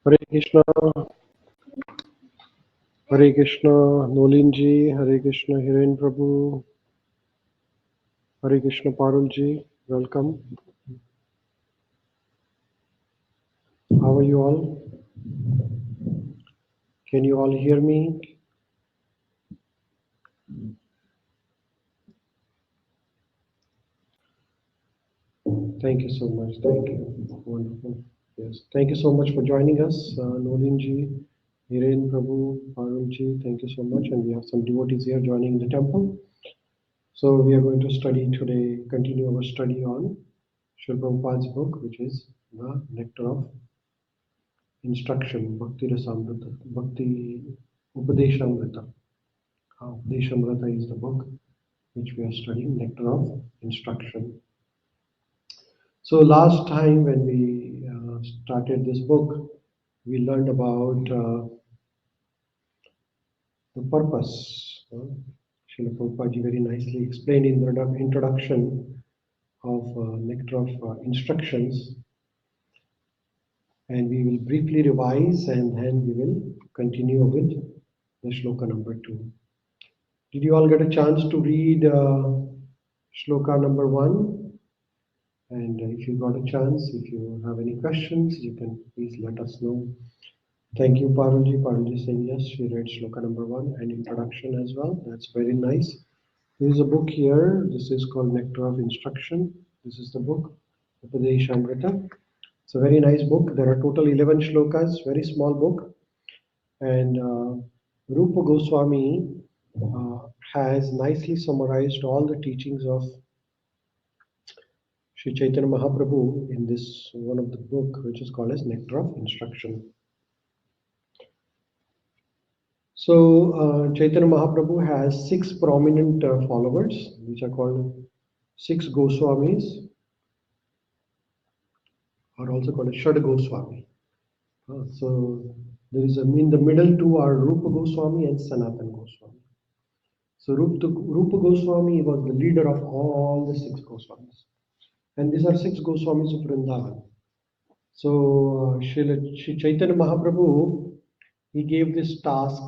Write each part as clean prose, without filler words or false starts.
Hare Krishna, Hare Krishna, Nolin ji, Hare Krishna, Hiren Prabhu, Hare Krishna, Parul ji, welcome. How are you all? Can you all hear me? Thank you so much. Thank you. Wonderful. Yes. Thank you so much for joining us, Nolin ji, Hiren Prabhu, Parul ji. Thank you so much. And we have some devotees here joining the temple. So we are going to study today, continue our study on Srila Prabhupada's book, which is the Nectar of Instruction, Bhakti Rasamrita, Bhakti Upadeshamrita. Upadeshamrita is the book which we are studying, Nectar of Instruction. So last time when we started this book, we learned about the purpose. Srila Prabhupada very nicely explained in the introduction of Nectar of Instructions, and we will briefly revise and then we will continue with the shloka number 2. Did you all get a chance to read shloka number 1? And if you got a chance, if you have any questions, you can please let us know. Thank you, Parulji. Parulji saying yes, she read shloka number 1 and introduction as well. That's very nice. There is a book here. This is called Nectar of Instruction. This is the book, Upadeshamrita. It's a very nice book. There are total 11 shlokas, very small book. And Rupa Goswami has nicely summarized all the teachings of Sri Chaitanya Mahaprabhu in this one of the book, which is called as Nectar of Instruction. So Chaitanya Mahaprabhu has 6 prominent followers, which are called 6 Goswamis, or also called as Shad Goswami. So there is in the middle 2 are Rupa Goswami and Sanatan Goswami. So Rupa Goswami was the leader of all the 6 Goswamis. And these are 6 Goswamis of Vrindavan. So Shri Chaitanya Mahaprabhu, he gave this task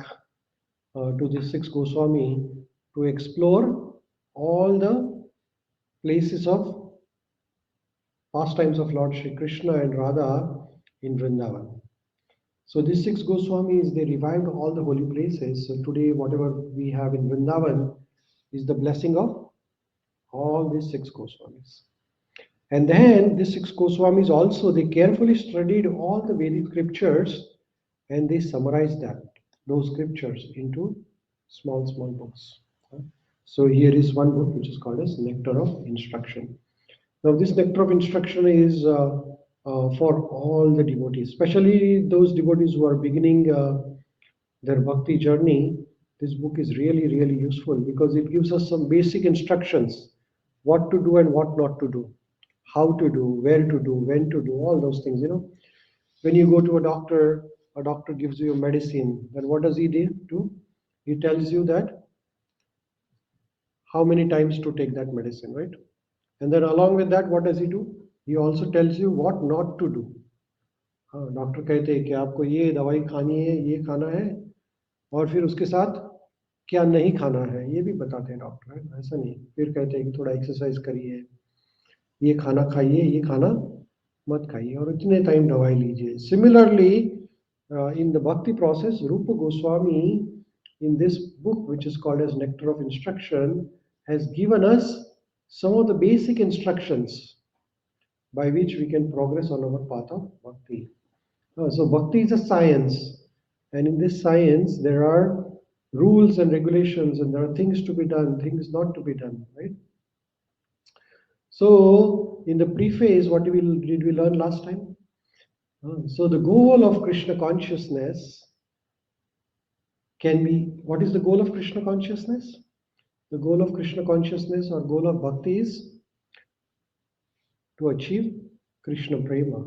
to the 6 Goswami to explore all the places of pastimes of Lord Shri Krishna and Radha in Vrindavan. So these 6 Goswamis, they revived all the holy places. So today whatever we have in Vrindavan is the blessing of all these 6 Goswamis. And then these 6 Goswamis also, they carefully studied all the Vedic scriptures and they summarized those scriptures into small books. So here is one book which is called as Nectar of Instruction. Now this Nectar of Instruction is for all the devotees, especially those devotees who are beginning their bhakti journey. This book is really useful because it gives us some basic instructions, what to do and what not to do, how to do, where to do, when to do, all those things. When you go to a doctor gives you a medicine, then what does he do? He tells you that how many times to take that medicine, right? And then along with that, what does he do? He also tells you what not to do. Doctor कहते हैं कि आपको ये दवाई खानी है, ये खाना है, और फिर उसके साथ क्या नहीं खाना है, ये भी बताते हैं डॉक्टर. ऐसा नहीं, फिर कहते हैं कि थोड़ा एक्सरसाइज करिए, ये खाना खाइए, ये खाना मत खाइए, और इतने टाइम दवाई लीजिए. Similarly, in the bhakti process, Rupa Goswami in this book, which is called as Nectar of Instruction, has given us some of the basic instructions by which we can progress on our path of bhakti. So bhakti is a science, and in this science there are rules and regulations, and there are things to be done, things not to be done, right? So in the preface, what did we learn last time? So the goal of Krishna consciousness can be, what is the goal of Krishna consciousness? The goal of Krishna consciousness or goal of bhakti is to achieve Krishna prema.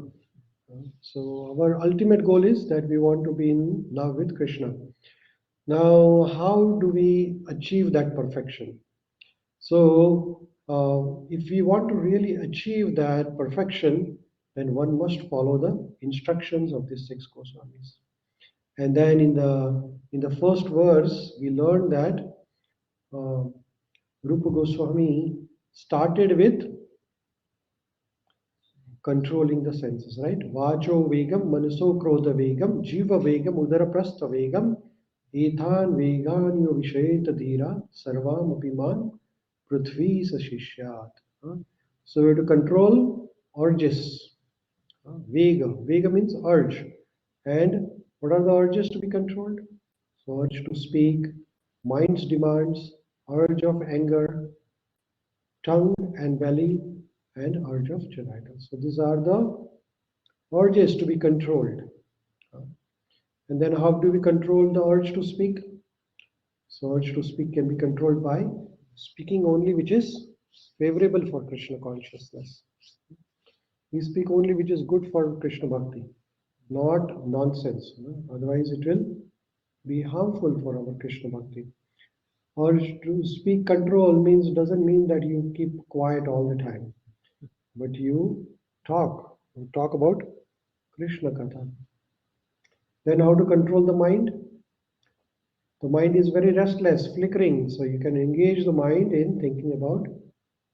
So our ultimate goal is that we want to be in love with Krishna. Now, how do we achieve that perfection? So if we want to really achieve that perfection, then one must follow the instructions of these six Goswamis. And then in the first verse, we learn that uh, Rupa Goswami started with controlling the senses, right? Vacho vegam, manaso krodha vegam, jiva vegam, udara prastha vegam, ethan vegan yo visheta dhira, sarvam apiman, prithvi sashishyat. So we have to control urges. Vega. Vega means urge. And what are the urges to be controlled? So urge to speak, mind's demands, urge of anger, tongue and belly, and urge of genitals. So these are the urges to be controlled. And then how do we control the urge to speak? So urge to speak can be controlled by speaking only which is favorable for Krishna consciousness. We speak only which is good for Krishna bhakti, not nonsense. Otherwise, it will be harmful for our Krishna bhakti. Or to speak control means doesn't mean that you keep quiet all the time, but you talk. You talk about Krishna Katha. Then how to control the mind? The mind is very restless, flickering, so you can engage the mind in thinking about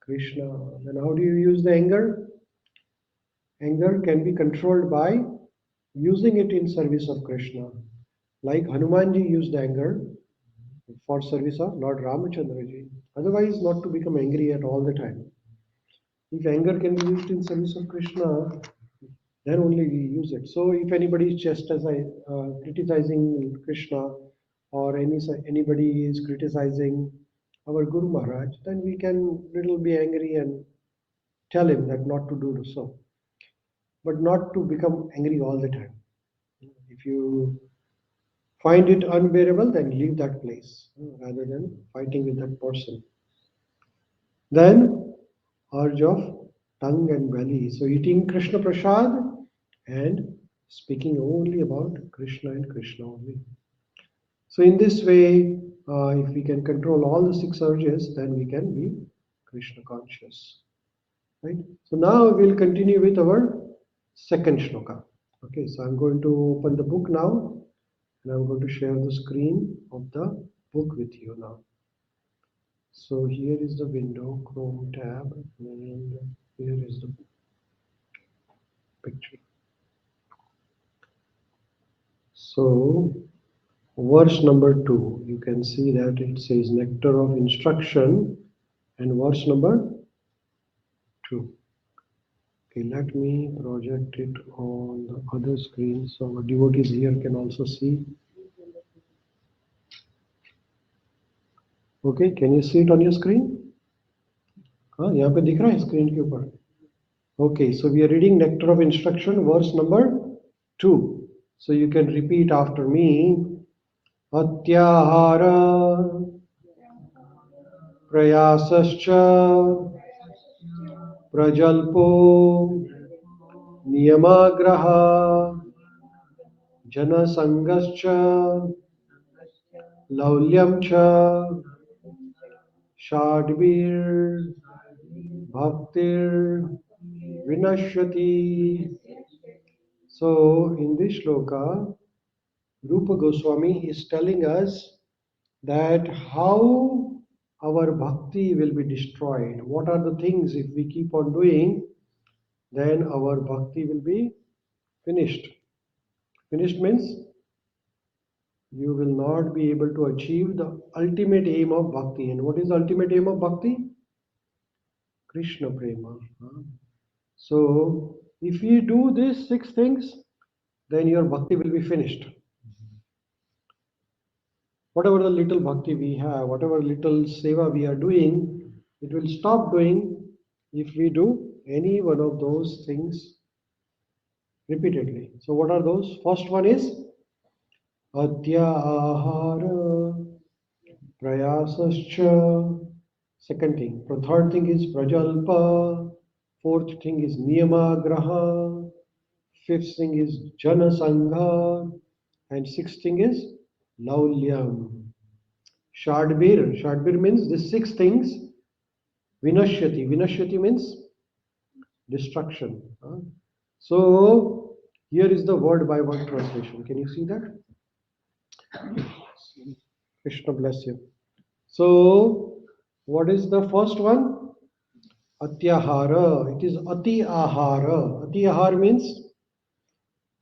Krishna. Then how do you use the anger? Anger can be controlled by using it in service of Krishna. Like Hanumanji used anger for service of Lord Ramachandraji. Otherwise, not to become angry at all the time. If anger can be used in service of Krishna, then only we use it. So if anybody is criticizing Krishna, or anybody is criticizing our Guru Maharaj, then we can little be angry and tell him that not to do so, but not to become angry all the time. If you find it unbearable, then leave that place rather than fighting with that person. Then urge of tongue and belly. So eating Krishna Prasad and speaking only about Krishna and Krishna only. So in this way, if we can control all the six urges, then we can be Krishna conscious. Right? So now we'll continue with our second shloka. Okay, so I'm going to open the book now, and I'm going to share the screen of the book with you now. So here is the window, Chrome tab, and here is the picture. So verse number 2, you can see that it says nectar of instruction, and verse number 2. Okay, let me project it on the other screen so our devotees here can also see. Okay, can you see it on your screen? हाँ यहाँ पे दिख रहा है screen के ऊपर. Okay, so we are reading nectar of instruction, verse number 2. So you can repeat after me. Atyahara prayasascha prajalpo niyamagraha janasangascha laulyam cha shadvir bhaktir vinashyati. So in this shloka, Rupa Goswami is telling us that how our bhakti will be destroyed. What are the things if we keep on doing, then our bhakti will be finished. Finished means you will not be able to achieve the ultimate aim of bhakti. And what is the ultimate aim of bhakti? Krishna prema. So if you do these six things, then your bhakti will be finished. Whatever the little bhakti we have, whatever little seva we are doing, it will stop doing if we do any one of those things repeatedly. So what are those? First one is Adya Ahara Prayasascha. Second thing. The third thing is Prajalpa. Fourth thing is Niyamagraha. Fifth thing is Jana Sangha. And sixth thing is Laulyam. Shadbir. Shadbir means the six things. Vinashyati. Vinashyati means destruction. So here is the word by word translation. Can you see that? Krishna bless you. So what is the first one? Atyahara. It is ati ahara. Ati ahara means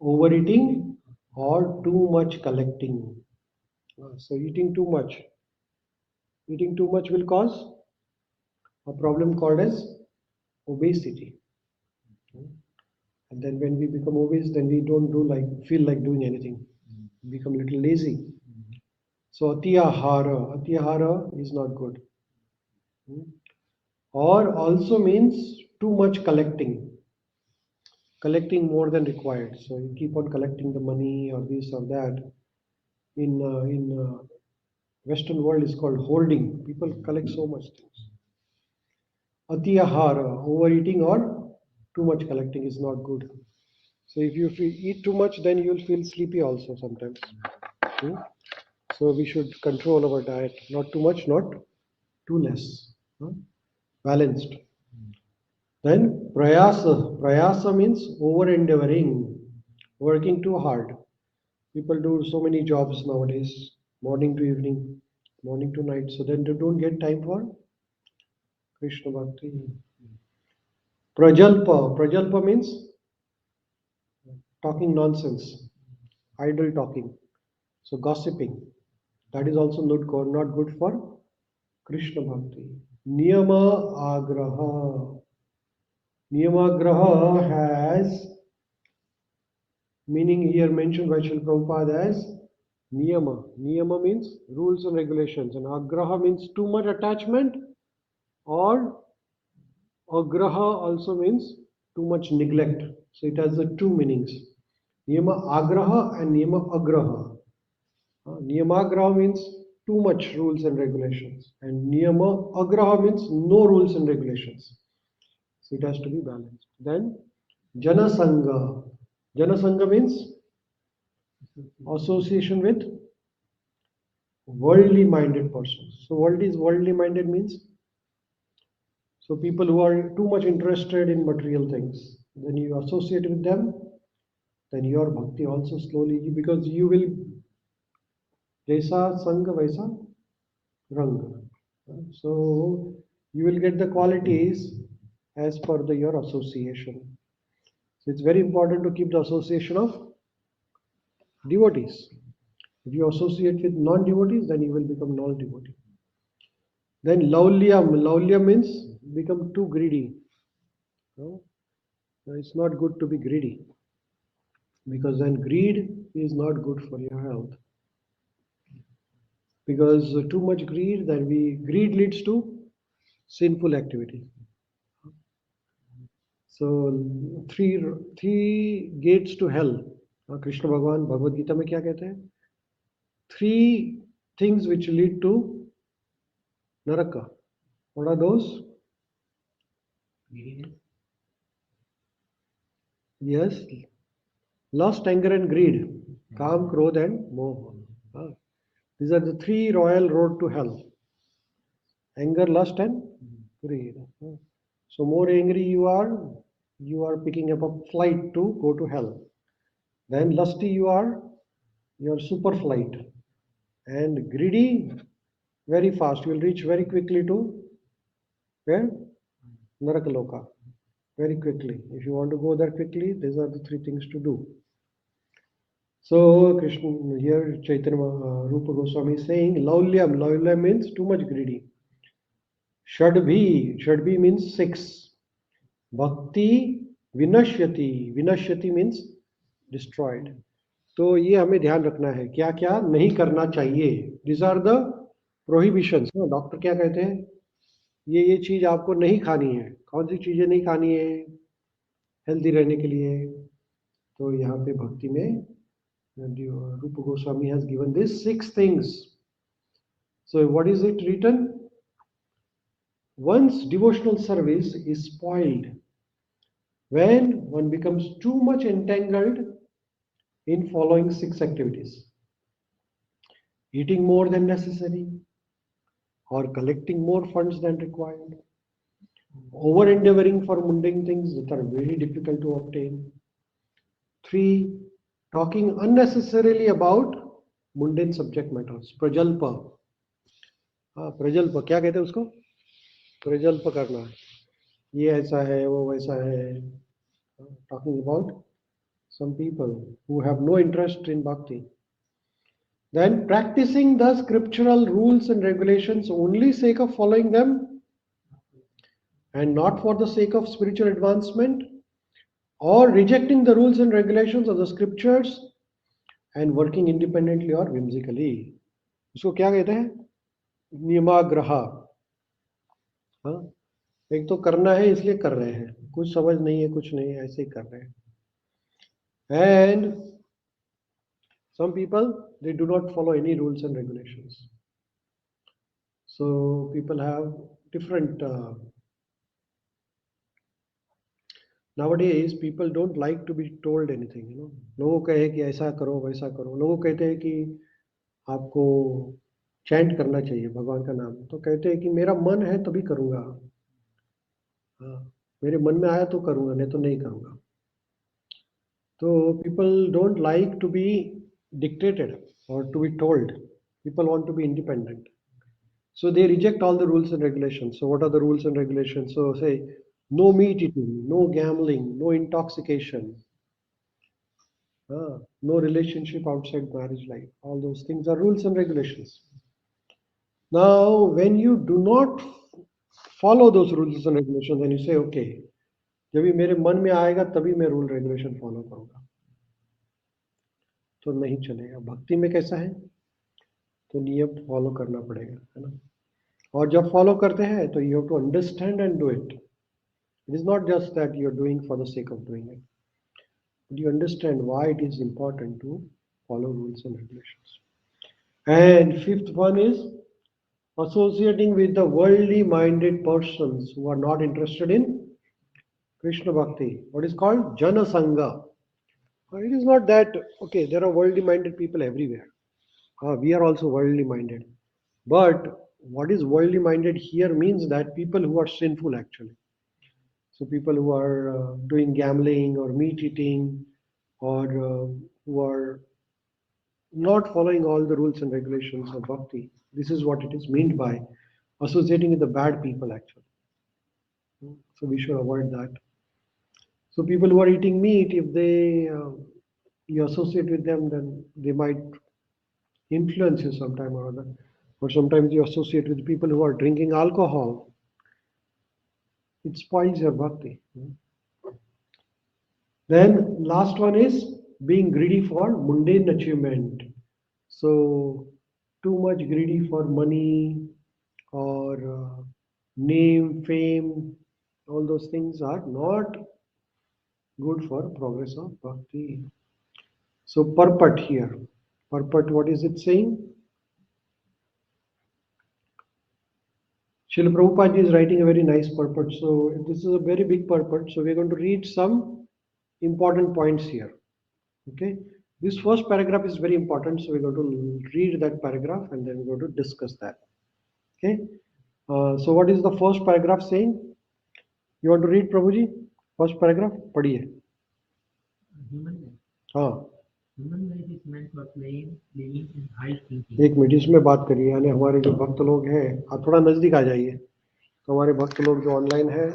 overeating or too much collecting. So eating too much. Eating too much will cause a problem called as obesity. And then when we become obese, then we don't feel like doing anything. We become a little lazy. So atiyahara is not good. Or also means too much collecting more than required. So you keep on collecting the money or this or that. In Western world is called hoarding. People collect so much things. Atiyahara, overeating or too much collecting is not good. So if you eat too much, then you will feel sleepy also sometimes. So we should control our diet. Not too much, not too less. Balanced. Then prayasa. Prayasa means over endeavoring, working too hard. People do so many jobs nowadays, morning to evening, morning to night. So then they don't get time for Krishna Bhakti. Prajalpa. Prajalpa means talking nonsense, idle talking. So gossiping. That is also not good for Krishna Bhakti. Niyama Agraha. Niyamagraha has meaning here mentioned by Srila Prabhupada as niyama. Niyama means rules and regulations, and agraha means too much attachment, or agraha also means too much neglect. So it has the two meanings: niyama agraha and niyama agraha. Niyamagraha means too much rules and regulations, and niyama agraha means no rules and regulations. So it has to be balanced. Then Janasanga. Janasanga means association with worldly minded persons. So worldly minded means so people who are too much interested in material things. When you associate with them, then your bhakti also slowly, because you will jaisa sanga vaisa rang. So you will get the qualities as per your association. So it's very important to keep the association of devotees. If you associate with non-devotees, then you will become non-devotee. Then laulyam. Laulyam means become too greedy. No? It's not good to be greedy, because then greed is not good for your health. Because too much greed, greed leads to sinful activity. So three gates to hell. Krishna Bhagavan Bhagavad Gita में क्या कहते हैं? Three things which lead to Naraka. What are those? Yes, lust, anger, and greed. Kam, Krodh, and Moh. These are the three royal road to hell. Anger, lust, and greed. So more angry you are picking up a flight to go to hell. Then lusty you are super flight. And greedy, very fast. You will reach very quickly to where? Narakaloka. Very quickly. If you want to go there quickly, these are the three things to do. So Krishna here, Chaitanya Rupa Goswami is saying, Laulyam. Laulyam means too much greedy. Shadbhi means six. Bhakti vinashyati. Vinashyati means destroyed. तो ये हमें ध्यान रखना है क्या क्या नहीं करना चाहिए. These are the prohibitions. Doctor क्या कहते हैं? ये चीज आपको नहीं खानी है. कौन सी चीजें नहीं खानी है हेल्दी रहने के लिए? तो यहाँ पे भक्ति में Rupa Goswami has given this 6 things. So what is it written? One's devotional service is spoiled when one becomes too much entangled in following 6 activities: eating more than necessary, or collecting more funds than required, over endeavoring for mundane things that are very difficult to obtain, 3. Talking unnecessarily about mundane subject matters. प्रजल्प, हाँ प्रजल्प क्या कहते हैं उसको? प्रजल्प करना, ये ऐसा है वो वैसा है. Talking about some people who have no interest in bhakti. Then practicing the scriptural rules and regulations only sake of following them and not for the sake of spiritual advancement, or rejecting the rules and regulations of the scriptures and working independently or whimsically. इसको क्या कहते हैं? नियमाग्रह. हाँ, एक तो करना है इसलिए कर रहे हैं, कुछ समझ नहीं है कुछ नहीं है ऐसे ही कर रहे हैं. And some people, they do not follow any rules and regulations. So people have different nowadays people don't like to be told anything, you know. लोगों कहे कि ऐसा करो वैसा करो. लोगों कहते हैं कि आपको चैंट करना चाहिए भगवान का नाम, तो कहते हैं कि मेरा मन है तभी करूँगा. हाँ, मेरे मन में आया तो करूँगा, नहीं तो नहीं करूँगा. तो people don't like to be dictated or to be told. People want to be independent. So they reject all the rules and regulations. So what are the rules and regulations? So say no meat eating, no gambling, no intoxication, no relationship outside marriage life. All those things are rules and regulations. Now, when you do not follow those rules and regulations, and you say, okay, जब भी मेरे मन में आएगा तभी मैं rule regulation follow करूंगा, तो नहीं चलेगा. भक्ति में कैसा है? तो नियम फॉलो करना पड़ेगा, है ना. और जब फॉलो करते हैं तो you have to understand and do it. It is not just that you are doing for the sake of doing it, but you understand why it is important to follow rules and regulations. And fifth one is associating with the worldly minded persons who are not interested in Krishna Bhakti. What is called Jana Sangha. It is not that, okay, there are worldly minded people everywhere. We are also worldly minded. But what is worldly minded here means that people who are sinful actually. So people who are doing gambling or meat eating, or who are not following all the rules and regulations of bhakti. This is what it is meant by associating with the bad people actually. So we should avoid that. So people who are eating meat, if they you associate with them, then they might influence you sometime or other. Or sometimes you associate with people who are drinking alcohol. It spoils your bhakti. Then last one is being greedy for mundane achievement. So too much greedy for money or name, fame, all those things are not good for progress of bhakti. So purport here. Purport, what is it saying? Srila Prabhupada is writing a very nice purport. So this is a very big purport. So we're going to read some important points here. Okay. This first paragraph is very important. So we're going to read that paragraph and then we're going to discuss that. Okay. So what is the first paragraph saying? You want to read, Prabhuji? First paragraph? पढ़िए. हाँ. Human life is meant for playing, living and high thinking. एक minute इसमें बात करिए, यानी हमारे जो भक्त लोग हैं, आप थोड़ा नजदीक आ जाइए. तो हमारे भक्त लोग जो ऑनलाइन है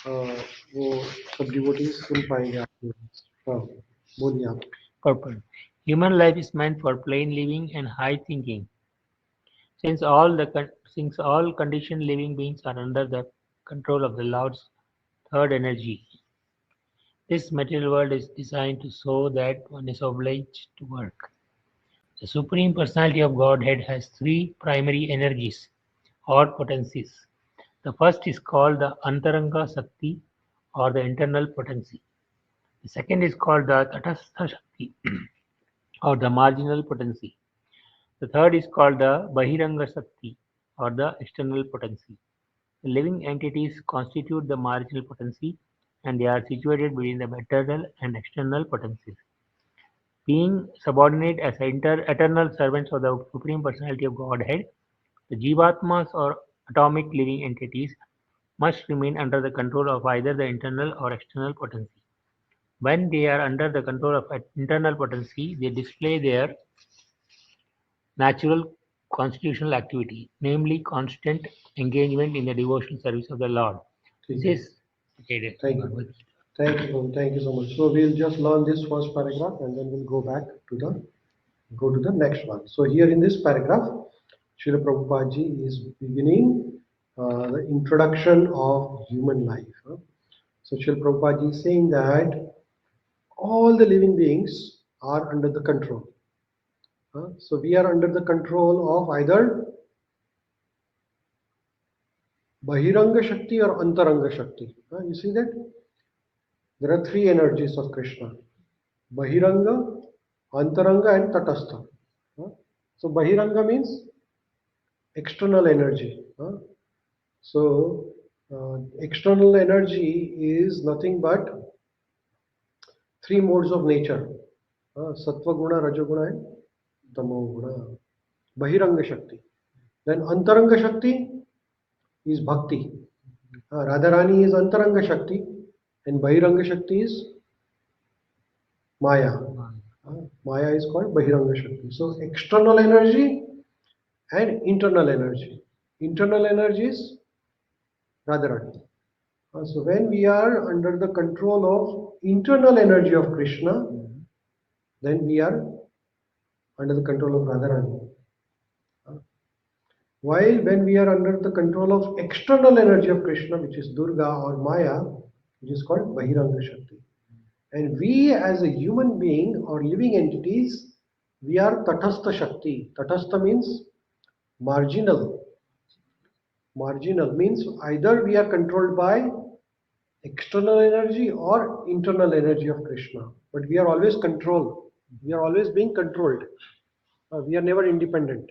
वो सब डिवोटीज सुन पाएंगे आपको. हाँ, बोलिए आप. Purpose. Human life is meant for plain living and high thinking. Since all conditioned living beings are under the control of the Lord's third energy, this material world is designed so that one is obliged to work. The Supreme Personality of Godhead has three primary energies or potencies. The first is called the Antaranga Sakti or the internal potency. The second is called the Tatastha Shakti or the marginal potency. The third is called the Bahiranga Sakti or the external potency. The living entities constitute the marginal potency and they are situated between the maternal and external potencies. Being subordinate as eternal servants of the Supreme Personality of Godhead, the Jivatmas or atomic living entities must remain under the control of either the internal or external potency. When they are under the control of internal potency, they display their natural constitutional activity, namely constant engagement in the devotional service of the Lord. This is okay. Thank you. Thank you so much. So we'll just learn this first paragraph and then we'll go back to the next one. So here in this paragraph, Srila Prabhupada ji is beginning the introduction of human life. So Srila Prabhupada ji is saying that all the living beings are under the control. So we are under the control of either Bahiranga Shakti or Antaranga Shakti. You see that? There are three energies of Krishna: Bahiranga, Antaranga, and Tatastha. So Bahiranga means external energy. So external energy is nothing but three modes of nature: Sattva Guna, Rajoguna, and Tamo Guna. Bahiranga Shakti. Then Antaranga Shakti is Bhakti. Radharani is Antaranga Shakti, and Bahiranga Shakti is Maya. Maya is called Bahiranga Shakti. So external energy and internal energy. Internal energy is Radharani. So when we are under the control of internal energy of Krishna, then we are under the control of Radharani. While when we are under the control of external energy of Krishna, which is Durga or Maya, which is called Bahiranga Shakti. And we as a human being or living entities, we are Tatastha Shakti. Tatastha means marginal. Marginal means either we are controlled by external energy or internal energy of Krishna. But we are always controlled. We are always being controlled. We are never independent.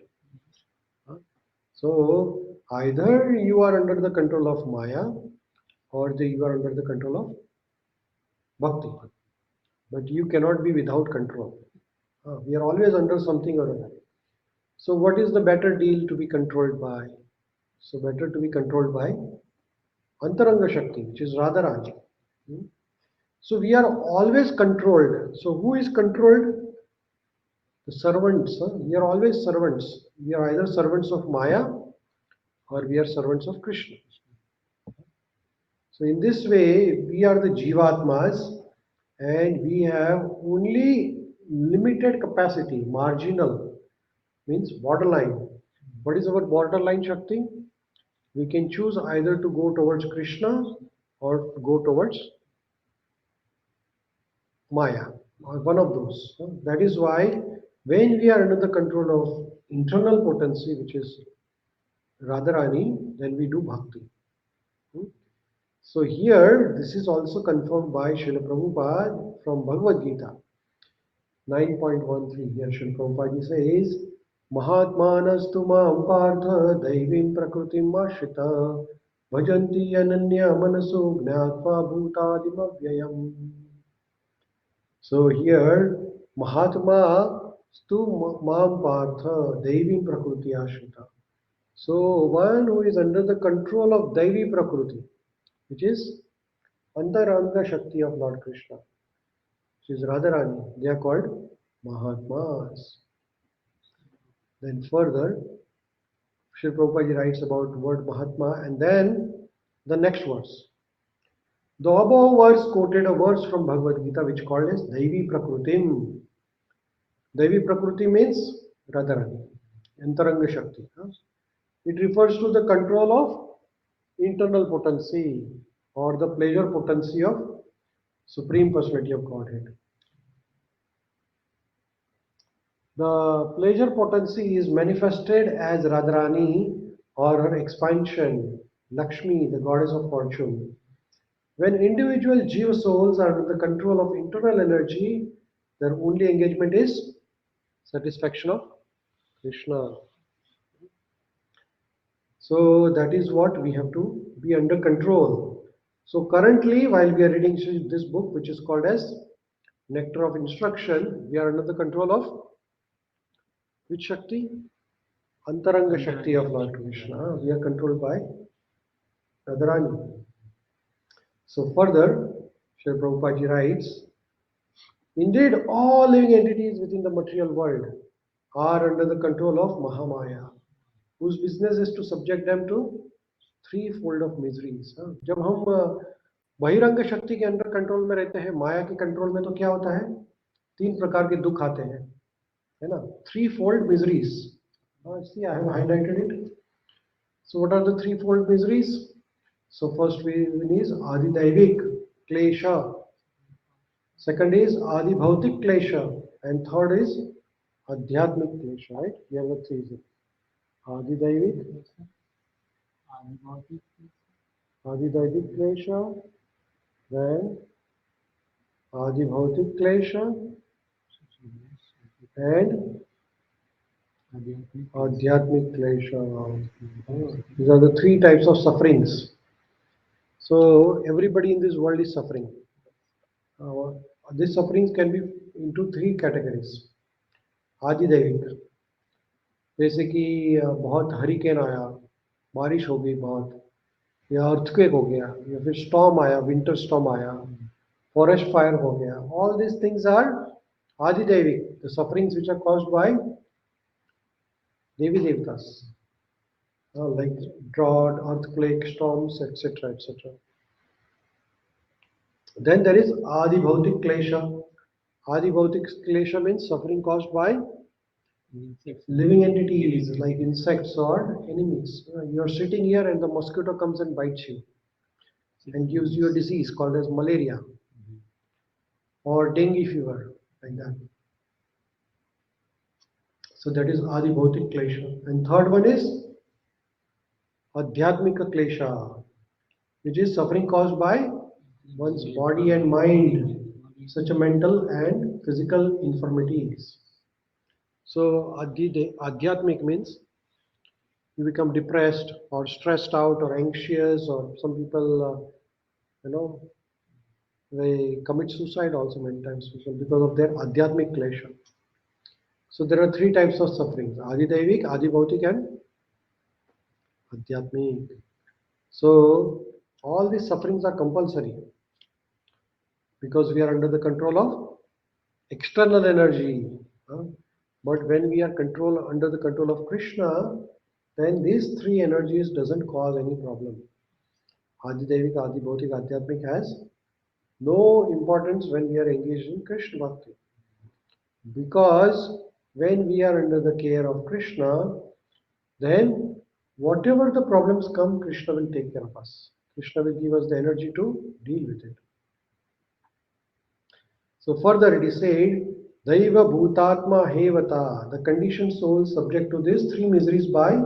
So either you are under the control of Maya or you are under the control of Bhakti. But you cannot be without control. We are always under something or other. So what is the better deal to be controlled by? So better to be controlled by Antaranga Shakti, which is Radharani. So we are always controlled. So who is controlled? The servants. We are always servants. We are either servants of Maya or we are servants of Krishna. So in this way, we are the Jivatmas and we have only limited capacity, marginal, means borderline. What is our borderline Shakti? We can choose either to go towards Krishna or go towards Maya, or one of those. That is why when we are under the control of internal potency, which is Radharani, then we do Bhakti. So here, this is also confirmed by Srila Prabhupada from Bhagavad Gita 9.13. Here Srila Prabhupada says, Mahatmanastu mam partha daivim prakritim ashrita bhajanti ananya manaso gnatva bhutadim avyayam. So here, Mahatma stu mam partha daivim prakriti ashrita. So one who is under the control of Daivi Prakriti, which is Antaranga Shakti of Lord Krishna, which is Radharani, they are called Mahatmas. Then further, Srila Prabhupada writes about the word Mahatma and then the next verse. The above verse quoted a verse from Bhagavad Gita which called as Daivi Prakritim. Daivi Prakriti means Radharani, Antaranga Shakti. It refers to the control of internal potency or the pleasure potency of Supreme Personality of Godhead. The pleasure potency is manifested as Radharani or her expansion, Lakshmi, the goddess of fortune. When individual Jiva souls are under the control of internal energy, their only engagement is satisfaction of Krishna. So that is what we have to be under control. So currently, while we are reading this book, which is called as Nectar of Instruction, we are under the control of which Shakti? Antaranga Shakti of Lord Krishna. We are controlled by Radharani. So further, Srila Prabhupada writes Indeed, all living entities within the material world are under the control of Mahamaya, whose business is to subject them to threefold of miseries. हाँ, जब हम बहिरंग शक्ति के under control में रहते हैं, माया के कंट्रोल में, तो क्या होता है? तीन प्रकार के दुख आते हैं, है ना? Threefold miseries. See, I have highlighted it. So what are the threefold miseries? So first one is Adidaivik Klesha. Second is Adi Bhautik Klesha. And third is Adhyatmik Klesha, right? We have the three. Adidaivik, Adidaivik Klesha, then Adi Bhautik Klesha, and Adhyatmik Klesha. These are the three types of sufferings. So everybody in this world is suffering. These sufferings can be into three categories. आदिदैविक, जैसे कि बहुत hurricane आया, बारिश हो गई बहुत, या earthquake हो गया, या फिर स्टॉर्म आया, विंटर स्टॉर्म आया, फॉरेस्ट फायर हो गया. All this things are adidaivik, the sufferings which are caused by devi devtas, like drought, earthquake, storms, etc., etc. Then there is Adi Bhautik Klesha. Adi Bhautik Klesha means suffering caused by living entities like insects or enemies. You are sitting here and the mosquito comes and bites you and gives you a disease called as malaria or dengue fever, like that. So that is Adi Bhautik Klesha. And third one is Adhyatmika Klesha, which is suffering caused by one's body and mind, such a mental and physical infirmities. So Adhyatmic means you become depressed or stressed out or anxious, or some people, they commit suicide also many times because of their Adhyatmic klesha. So there are three types of sufferings: Adidaivik, Adibhautik, and Adhyatmic. So all these sufferings are compulsory because we are under the control of external energy. But when we are under the control of Krishna, then these three energies doesn't cause any problem. Adidaivik, Adibhautik, Adhyatmic has no importance when we are engaged in Krishna Bhakti. Because when we are under the care of Krishna, then whatever the problems come, Krishna will take care of us. Krishna will give us the energy to deal with it. So further it is said, Daiva Bhutatma Hevata, the conditioned soul subject to these three miseries by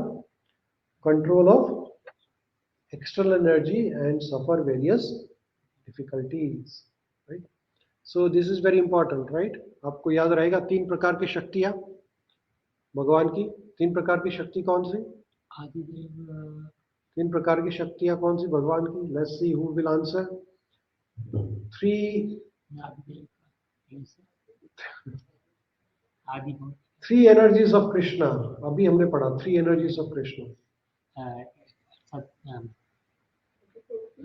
control of external energy and suffer various difficulties. Right? So this is very important, right? आपको याद रहेगा तीन प्रकार की शक्तियां भगवान की. तीन प्रकार की शक्ति कौन सी? तीन प्रकार की शक्तियां कौन सी भगवान की? Let's see who will answer. Three energies of Krishna. अभी हमने पढ़ा three energies of Krishna.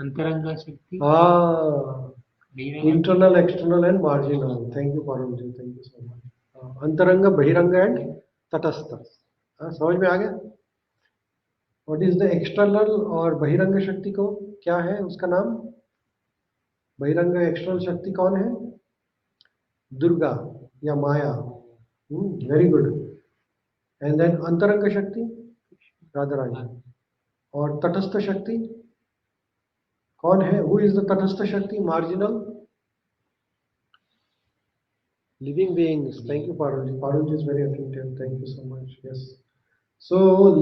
अंतरंग शक्ति, internal, external, and marginal. Thank you, Parulji. Thank you so much. अंतरंग, बहिरंग, and तटस्थ. समझ में आ गया? What is the external और बहिरंग शक्ति को क्या है उसका नाम? बहिरंग एक्सटर्नल शक्ति कौन है? दुर्गा या माया. Very good. And then अंतरंग शक्ति राधा रानी. और तटस्थ शक्ति कौन है? Who is the तटस्थ शक्ति? Marginal living beings. Thank you, Parulji. Parulji is very attentive. Thank you so much. Yes. So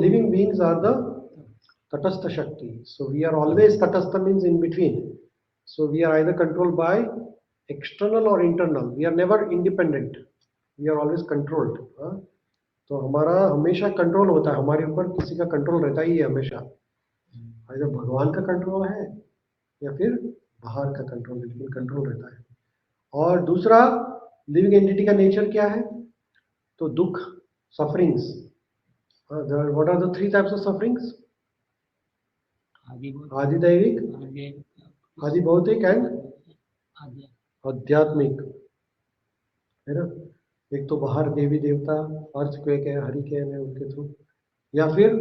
living beings are the Tatastha Shakti. So we are always Tatastha means in between. So we are either controlled by external or internal. We are never independent. We are always controlled. तो हमारा हमेशा control होता है, हमारे ऊपर किसी का control रहता ही है हमेशा. either भगवान का कंट्रोल है या फिर बाहर का कंट्रोल, लेकिन कंट्रोल रहता है. और दूसरा लिविंग एंटिटी का नेचर क्या है? तो दुख, sufferings. What are the three types of sufferings? Adidaivik, adibhautik and adhyatmik. है ना। एक तो बाहर देवी देवता, अर्थक्वेक है, हरिकेन है, उनके थ्रू, या फिर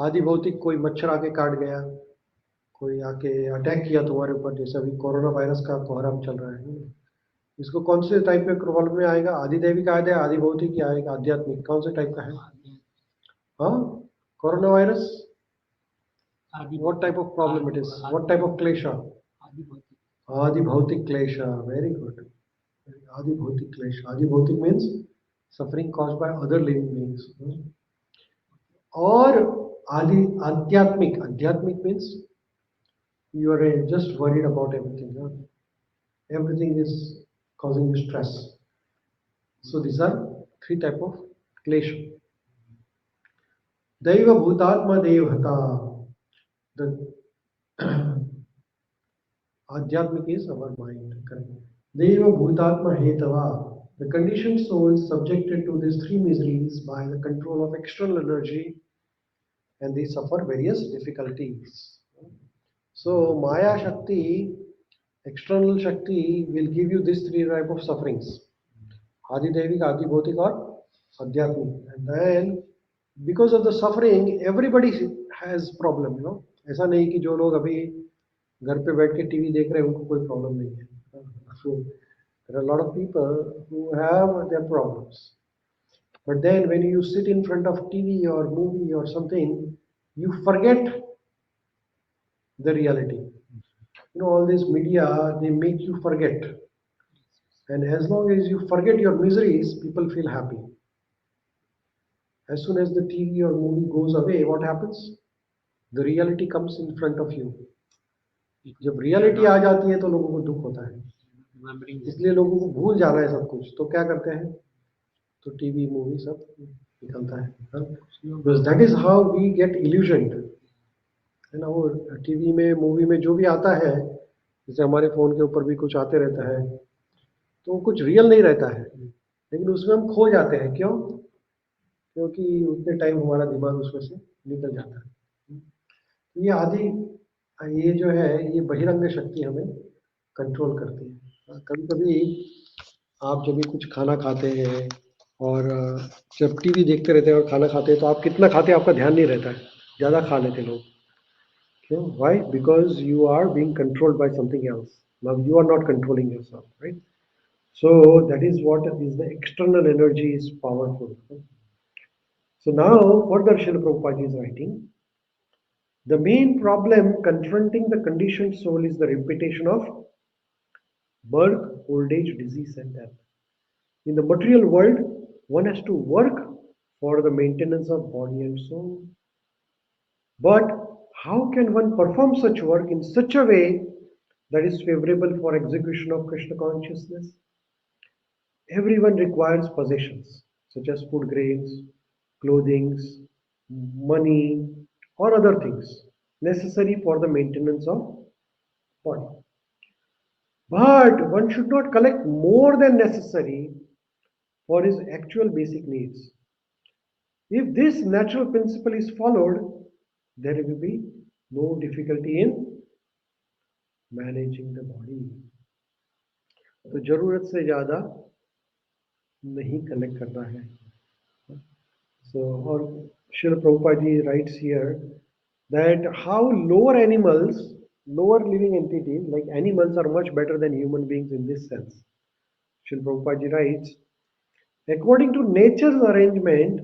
आदि भौतिक, कोई मच्छर आके काट गया, कोई आके अटैक किया तुम्हारे ऊपर, जैसे अभी कोरोना वायरस का कोहराम चल रहा है। इसको कौन से टाइप के प्रॉब्लम में आएगा? आदि दैविक आएगा, आदि भौतिक या आएगा आध्यात्मिक? कौन से टाइप का है? हाँ, corona virus, what type of problem it is? What type of klesha? Adi bhautik klesha. Very good. Adi bhautik klesha. Adi bhautik means suffering caused by other living beings. और आदि आध्यात्मिक, आध्यात्मिक means you are just worried about everything. Everything is causing you stress. So these are three type of klesha. Daiva bhutatma devhata. The Adhyatmik is our mind, correct. Deva Bhutatma Hetava. The conditioned soul is subjected to these three miseries by the control of external energy, and they suffer various difficulties. So Maya Shakti, external Shakti, will give you these three type of sufferings. Adi Devik, Adi Bhautik or Adhyatmik. And then because of the suffering, everybody has problem, you know. ऐसा नहीं कि जो लोग अभी घर पे बैठ के टीवी देख रहे हैं उनको कोई प्रॉब्लम नहीं है. So there are a lot of people who have their problems. But then when you sit in front of TV or movie or something, you forget the reality. You know, all this media, they make you forget. And as long as you forget your miseries, people feel happy. As soon as the TV or movie goes away, what happens? The reality comes in front of you. जब reality आ जाती है तो लोगों को दुख होता है, इसलिए लोगों को भूल जाना है सब कुछ, तो क्या करते हैं? तो टीवी मूवी सब निकलता है. Because that is how we get illusioned. है ना, वो टीवी में मूवी में जो भी आता है, जैसे हमारे फोन के ऊपर भी कुछ आते रहता है, तो वो कुछ रियल नहीं रहता है, लेकिन उसमें हम खो जाते हैं. क्यों? क्योंकि उतने टाइम हमारा दिमाग उसमें से निकल जाता है. ये आदि, ये जो है, ये बहिरंग शक्ति हमें कंट्रोल करती है. कभी कभी आप जब भी कुछ खाना खाते हैं और जब टीवी देखते रहते हैं और खाना खाते हैं, तो आप कितना खाते हैं आपका ध्यान नहीं रहता है, ज़्यादा खा लेते लोग. क्यों? Why? Because you are being controlled by something else. Now you are not controlling yourself, right? So that is what is the external energy is powerful. So now further Srila Prabhupada is writing, the main problem confronting the conditioned soul is the repetition of birth, old age, disease and death. In the material world, one has to work for the maintenance of body and soul. But how can one perform such work in such a way that is favorable for execution of Krishna consciousness? Everyone requires possessions such as food grains, clothing, money, or other things necessary for the maintenance of body. But one should not collect more than necessary for his actual basic needs. If this natural principle is followed, there will be no difficulty in managing the body. तो जरूरत से ज़्यादा नहीं collect करना है. So, or Srila Prabhupada writes here that how lower animals, lower living entities like animals are much better than human beings in this sense. Srila Prabhupada writes, according to nature's arrangement,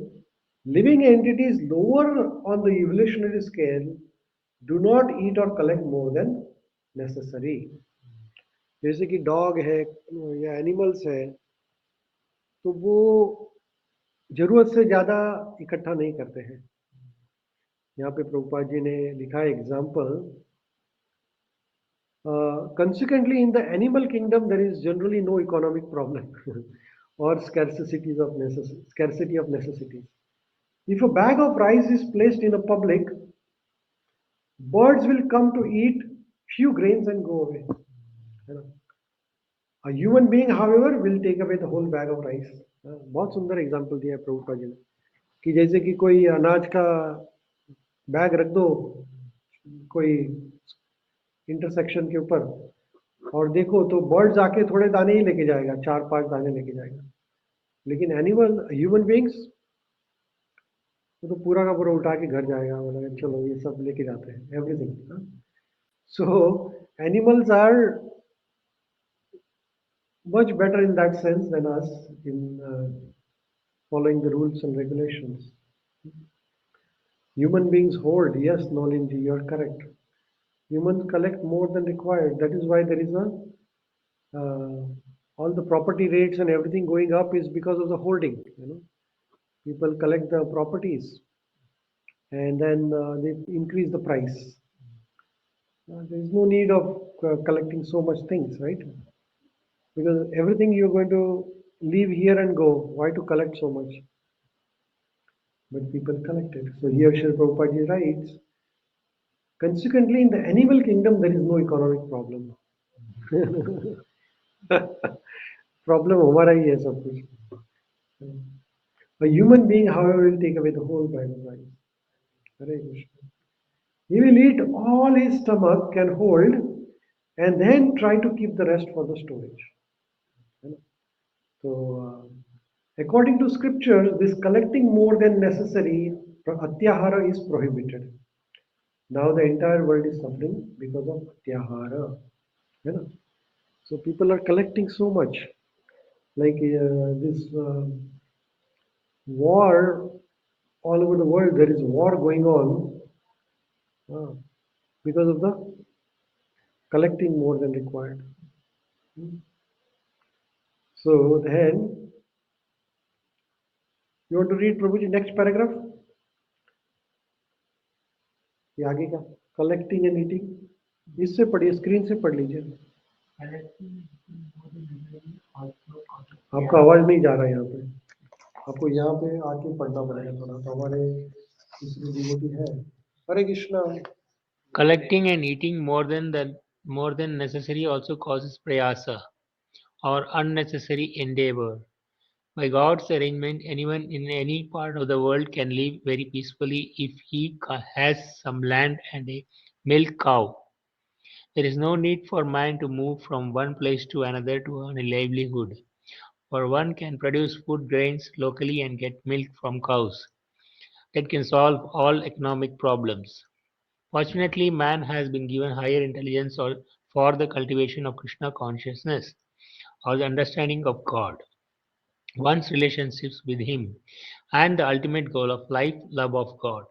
living entities lower on the evolutionary scale do not eat or collect more than necessary. जैसे कि dog है या animals है, तो वो जरूरत से ज्यादा इकट्ठा नहीं करते हैं. यहाँ पे प्रभुपाद जी ने लिखा है example, consequently in the animal kingdom there is generally no economic problem or scarcity of necessities. If a bag of rice is placed in a public, birds will come to eat few grains and go away. A human being, however, will take away the whole bag of rice. बहुत सुंदर example दिया है प्रभुपाद जी ने कि जैसे कि कोई अनाज का बैग रख दो कोई इंटरसेक्शन के ऊपर, और देखो तो बर्ड्स आके थोड़े दाने ही लेके जाएगा, 4-5 दाने लेके जाएगा, लेकिन एनिमल ह्यूमन बींग्स वो तो पूरा का पूरा उठा के घर जाएगा, मतलब चलो ये सब लेके जाते हैं everything. So animals are much better in that sense than us in following the rules and regulations. Human beings hoard, yes, Nolinji, you're correct. Humans collect more than required. That is why there is a all the property rates and everything going up is because of the hoarding. People collect the properties and then they increase the price. There is no need of collecting so much things, right? Because everything you're going to leave here and go. Why to collect so much? But people collect it. So here Srila Prabhupada writes, consequently in the animal kingdom there is no economic problem. Problem हमारा ही है सब कुछ. A human being, however, will take away the whole bag of rice. Hare Krishna. He will eat all his stomach can hold and then try to keep the rest for the storage. So, according to scriptures, this collecting more than necessary, atyahara, is prohibited. Now the entire world is suffering because of atyahara. So people are collecting so much. Like this war, all over the world, there is war going on uh, because of the collecting more than required. So then, you want to read Prabhuji next paragraph? ये आगे का collecting and eating. इससे पढ़िए, screen से पढ़ लीजिए. आपका आवाज नहीं जा रहा है यहाँ पे. आपको यहाँ पे आके पढ़ना पड़ेगा थोड़ा. तो हमारे इसमें डिवोटी है. हरे Krishna. Collecting and eating more than necessary also causes prayasa or unnecessary endeavor. By God's arrangement, anyone in any part of the world can live very peacefully if he has some land and a milk cow. There is no need for man to move from one place to another to earn a livelihood, for one can produce food grains locally and get milk from cows. That can solve all economic problems. Fortunately, man has been given higher intelligence for the cultivation of Krishna consciousness or the understanding of God, one's relationships with Him, and the ultimate goal of life, love of God.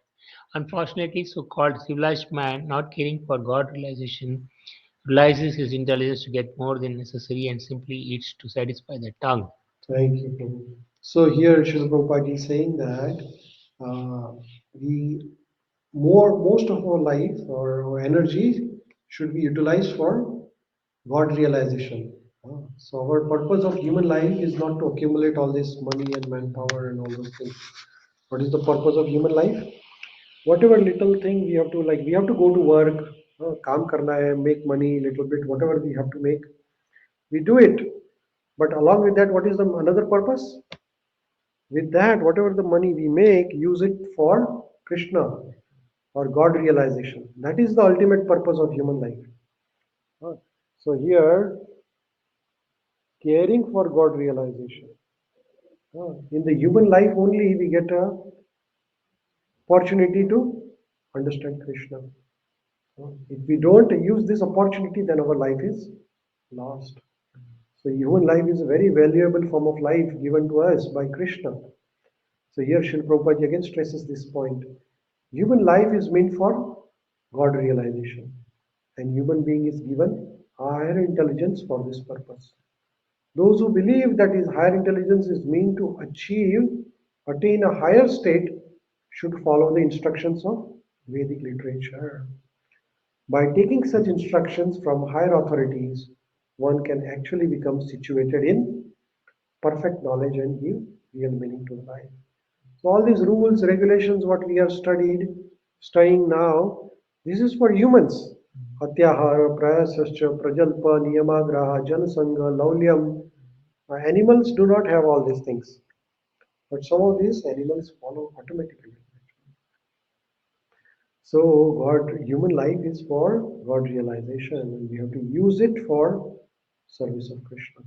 Unfortunately, so called civilized man, not caring for God realization, utilizes his intelligence to get more than necessary and simply eats to satisfy the tongue. Thank you, Prabhu. So here Srila Prabhupada is saying that we most of our life or our energy should be utilized for God realization. So our purpose of human life is not to accumulate all this money and manpower and all those things. What is the purpose of human life? Whatever little thing we have to, like, we have to go to work, काम करना है, make money little bit, whatever we have to make, we do it. But along with that, what is the another purpose? With that, whatever the money we make, use it for Krishna or God realization. That is the ultimate purpose of human life. So here, caring for God realization. In the human life only we get a opportunity to understand Krishna. If we don't use this opportunity, then our life is lost. So human life is a very valuable form of life given to us by Krishna. So here Srila Prabhupada again stresses this point. Human life is meant for God realization, and human being is given higher intelligence for this purpose. Those who believe that his higher intelligence is meant to attain a higher state should follow the instructions of Vedic literature. By taking such instructions from higher authorities, one can actually become situated in perfect knowledge and give real meaning to life. So all these rules, regulations, what we have studying now, this is for humans. Hatyahara, Prayasascha, Prajalpa, Niyamagraha, Janasanga, Laulyam. Animals do not have all these things. But some of these animals follow automatically. So human life is for God realization, and we have to use it for service of Krishna.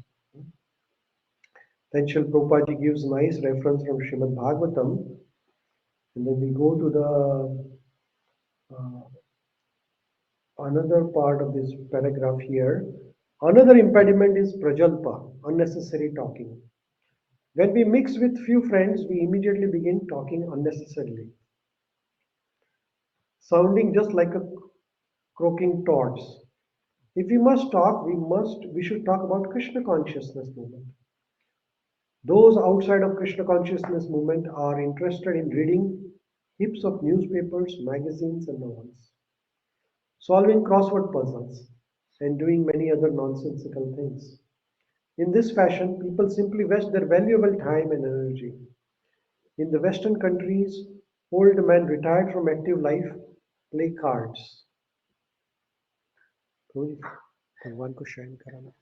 Then Srila Prabhupada gives nice reference from Srimad Bhagavatam, and then we go to the another part of this paragraph here. Another impediment is prajalpa, unnecessary talking. When we mix with few friends, we immediately begin talking unnecessarily, sounding just like a croaking torch. If we must talk, we should talk about Krishna consciousness movement. Those outside of Krishna consciousness movement are interested in reading heaps of newspapers, magazines, and novels, solving crossword puzzles, and doing many other nonsensical things. In this fashion, people simply waste their valuable time and energy. In the Western countries, old men retired from active life play cards. भगवान को शयन कराना.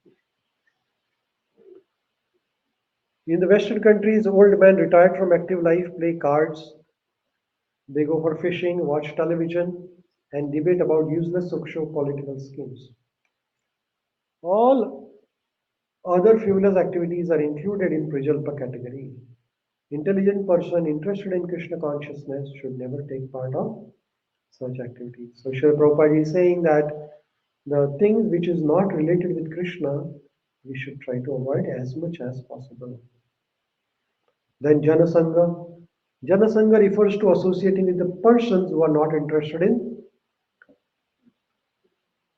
In the Western countries, old men retired from active life play cards. They go for fishing, watch television, and debate about useless socio-political schemes. All other frivolous activities are included in Prajalpa category. Intelligent person interested in Krishna consciousness should never take part of such activities. So Srila Prabhupada is saying that the things which is not related with Krishna, we should try to avoid as much as possible. Then Janasanga. Janasanga refers to associating with the persons who are not interested in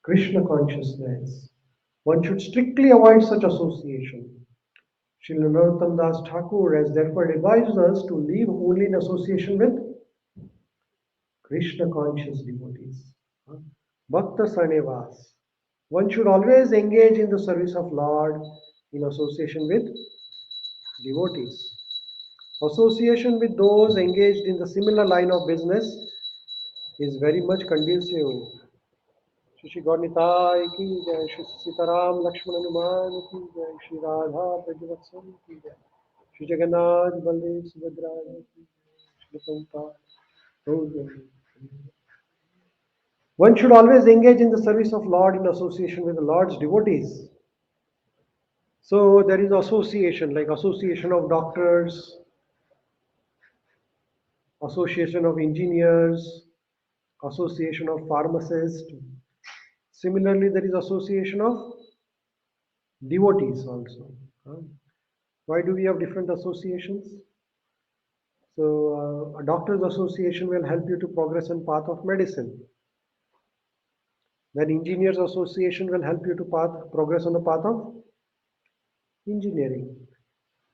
Krishna consciousness. One should strictly avoid such association. Srila Narottam Das Thakur has therefore advised us to live only in association with Krishna conscious devotees. Bhakta Sarnevas. One should always engage in the service of Lord in association with devotees. Association with those engaged in the similar line of business is very much conducive. Shri Gaurnitai ki jai, Shri Sitaram Lakshman Hanuman ki jai, Shri Radha Prajavatsam ki jai, Shri Jagannath Baldev Subhadra ki jai, Shri Prabhupada. One should always engage in the service of Lord in association with the Lord's devotees. So there is association, like association of doctors, association of engineers, association of pharmacists. Similarly, there is association of devotees also. Why do we have different associations? So a doctor's association will help you to progress in path of medicine. Then engineers association will help you to progress on the path of engineering.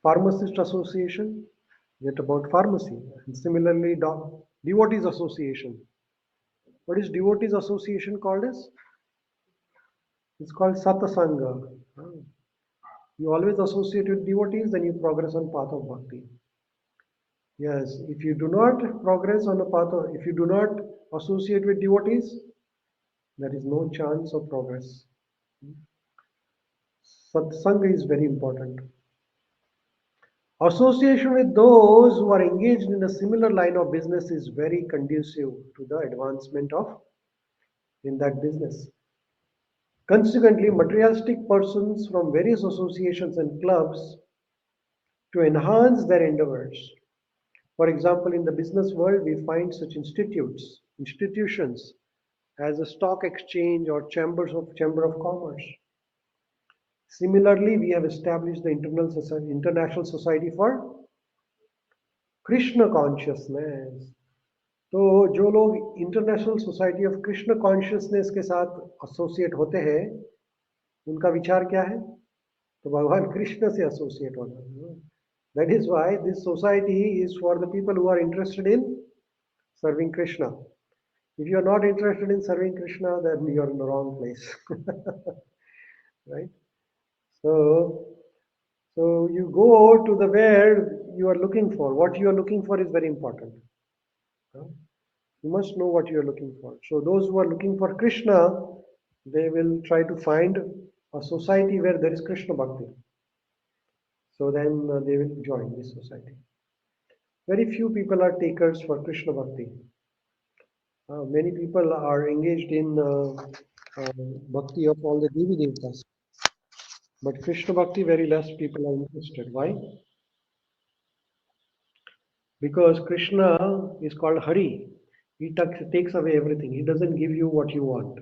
Pharmacist association, yet about pharmacy. And similarly, devotees association. What is devotees association called as? It's called satsanga. You always associate with devotees, then you progress on path of bhakti. Yes, if you do not progress on the path of, if you do not associate with devotees, there is no chance of progress. Satsanga is very important. Association with those who are engaged in a similar line of business is very conducive to the advancement of in that business. Consequently, materialistic persons from various associations and clubs to enhance their endeavors. For example, in the business world, we find such institutions as a stock exchange or chamber of commerce. Similarly, we have established the International Society for Krishna Consciousness. तो जो लोग international society of Krishna consciousness के साथ associate होते हैं उनका विचार क्या है तो भगवान कृष्ण से एसोसिएट होना है that is why this society is for the people who are interested in serving Krishna if you are not interested in serving Krishna then you are in the wrong place right so you go to the where you are looking for what you are looking for is very important. You must know what you are looking for. So those who are looking for Krishna, they will try to find a society where there is Krishna Bhakti. So then they will join this society. Very few people are takers for Krishna Bhakti. Many people are engaged in bhakti of all the Devi Devtas, but Krishna bhakti, very less people are interested. Why? Because Krishna is called Hari. He takes away everything. He doesn't give you what you want.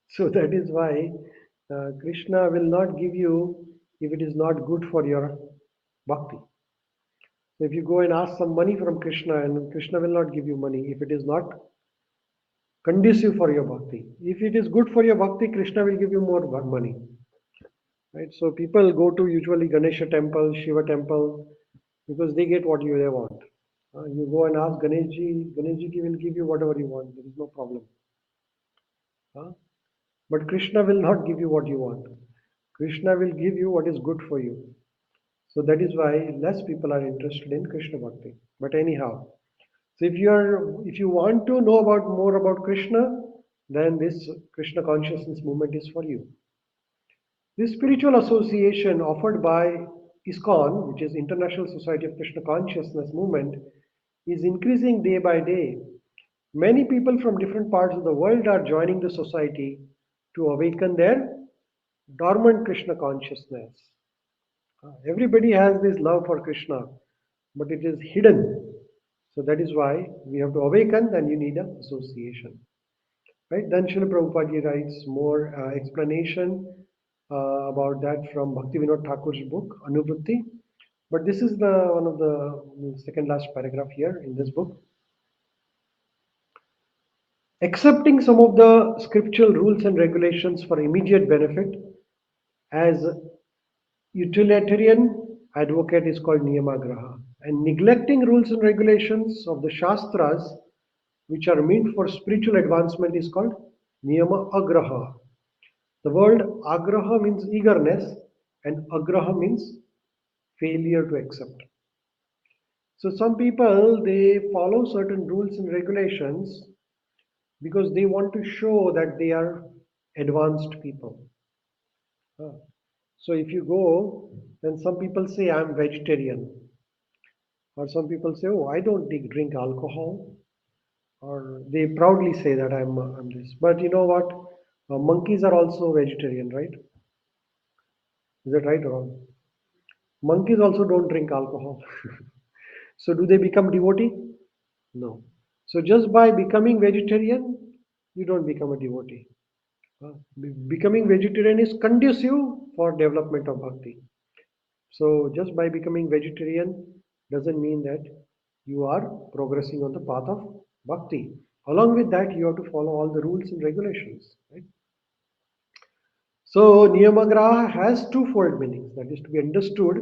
So that is why Krishna will not give you if it is not good for your bhakti. So if you go and ask some money from Krishna, and Krishna will not give you money if it is not conducive for your bhakti. If it is good for your bhakti, Krishna will give you more money. Right? So people go to usually Ganesha temple, Shiva temple, because they get what they want. You go and ask Ganeshji will give you whatever you want. There is no problem. Uh, But Krishna will not give you what you want. Krishna will give you what is good for you. So that is why less people are interested in Krishna Bhakti. But anyhow, so if you want to know about more about Krishna, then this Krishna consciousness movement is for you. This spiritual association offered by ISKCON, which is International Society of Krishna Consciousness Movement, is increasing day by day. Many people from different parts of the world are joining the society to awaken their dormant Krishna consciousness. Everybody has this love for Krishna, but it is hidden. So that is why we have to awaken, then you need an association. Right? Then Srila Prabhupada ji writes more explanation about that from Bhaktivinoda Thakur's book, Anuvritti. But this is the one of the second last paragraph here in this book. Accepting some of the scriptural rules and regulations for immediate benefit as utilitarian advocate is called niyamagraha, and neglecting rules and regulations of the shastras which are meant for spiritual advancement is called niyama agraha. The word agraha means eagerness and agraha means failure to accept. So some people, they follow certain rules and regulations because they want to show that they are advanced people. So if you go, then some people say I'm vegetarian, or some people say, oh, I don't drink alcohol, or they proudly say that I'm this. But you know what? Monkeys are also vegetarian, right? Is that right or wrong? Monkeys also don't drink alcohol. So do they become devotee? No. So just by becoming vegetarian, you don't become a devotee. Becoming vegetarian is conducive for development of bhakti. So just by becoming vegetarian doesn't mean that you are progressing on the path of bhakti. Along with that, you have to follow all the rules and regulations. Right? So Niyamagraha has twofold meanings, that is to be understood.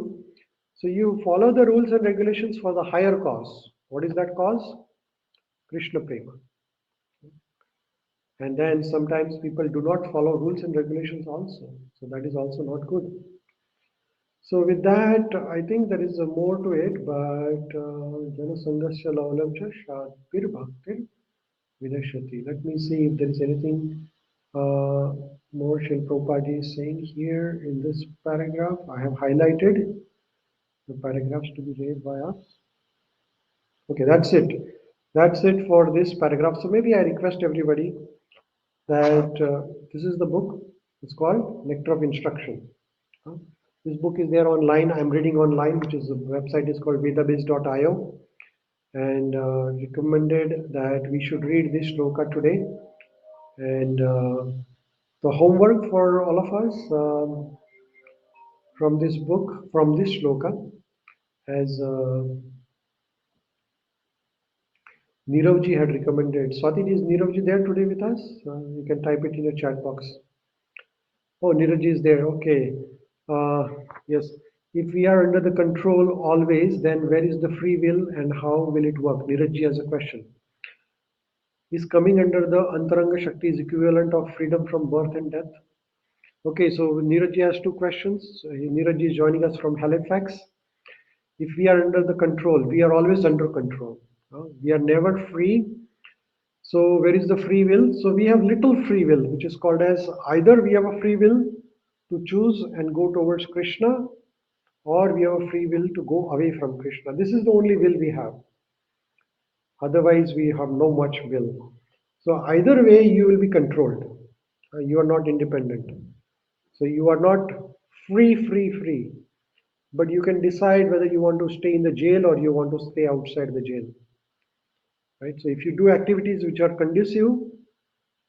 So you follow the rules and regulations for the higher cause. What is that cause? Krishna Prema. And then sometimes people do not follow rules and regulations also. So that is also not good. So with that, I think there is more to it, but Jana Sanghasya Laulamcha Shadpir Bhaktir Vinashati. Let me see if there is anything more Srila Prabhupada is saying here in this paragraph. I have highlighted the paragraphs to be read by us. Okay, that's it. That's it for this paragraph. So maybe I request everybody that this is the book. It's called Nectar of Instruction. This book is there online. I'm reading online, which is the website is called vedabiz.io, and recommended that we should read this shloka today. And the homework for all of us from this book, from this shloka, as Niravji had recommended. Swati, is Niravji there today with us? You can type it in your chat box. Oh, Niraj is there. Okay. Yes. If we are under the control always, then where is the free will and how will it work? Niraj has a question. Is coming under the Antaranga Shakti is equivalent of freedom from birth and death? Okay, so Niraj has two questions. Niraj is joining us from Halifax. If we are under the control, we are always under control. We are never free. So where is the free will? So we have little free will, which is called as either we have a free will to choose and go towards Krishna, or we have a free will to go away from Krishna. This is the only will we have. Otherwise, we have no much will. So either way, you will be controlled. You are not independent. So you are not free. But you can decide whether you want to stay in the jail or you want to stay outside the jail. Right? So if you do activities which are conducive,